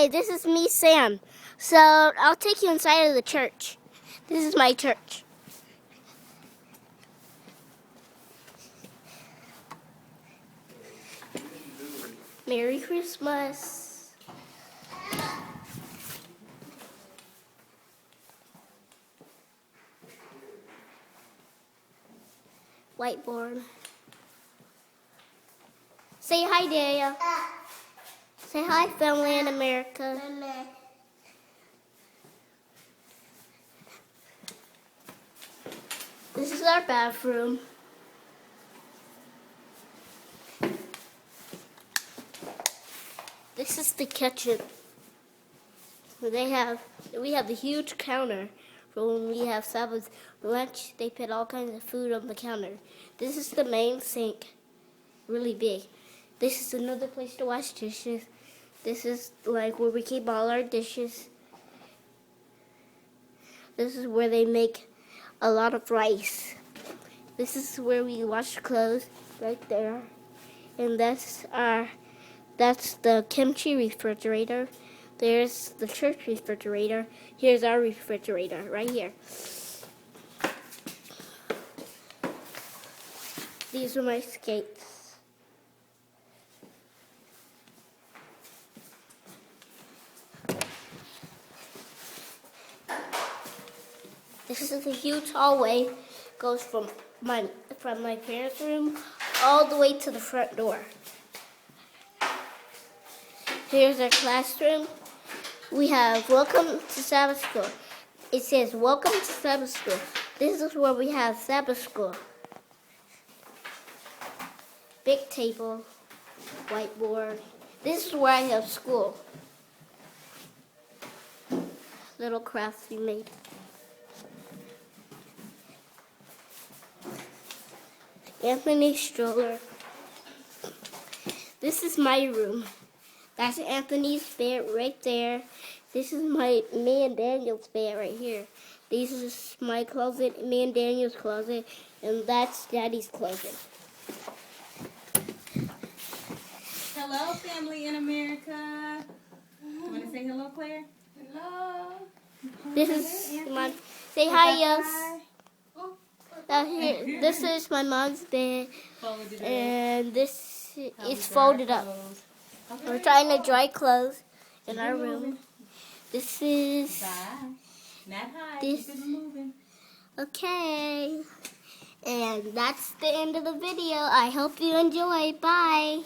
Hi, this is me, Sam. So I'll take you inside of the church. This is my church. Merry Christmas. Whiteboard. Say hi, Daya. Say hi, family in America. This is our bathroom. This is the kitchen. We have the huge counter for when we have Sabbath lunch. They put all kinds of food on the counter. This is the main sink, really big. This is another place to wash dishes. This is like where we keep all our dishes. This is where they make a lot of rice. This is where we wash clothes, right there. And that's the kimchi refrigerator. There's the church refrigerator. Here's our refrigerator, right here. These are my skates. This is a huge hallway. Goes from my parents' room all the way to the front door. Here's our classroom. We have welcome to Sabbath school. It says welcome to Sabbath school. This is where we have Sabbath school. Big table, whiteboard. This is where I have school. Little crafts we made. Anthony's stroller. This is my room. That's Anthony's bed right there. This is me and Daniel's bed right here. This is my closet, me and Daniel's closet, and that's Daddy's closet. Hello, family in America. You want to say hello, Claire? Hello. This is my. Say hi, yes. Here, this is my mom's bed, and this is folded up. Okay. We're trying to dry clothes in our room. This is this. Okay, and that's the end of the video. I hope you enjoy. Bye.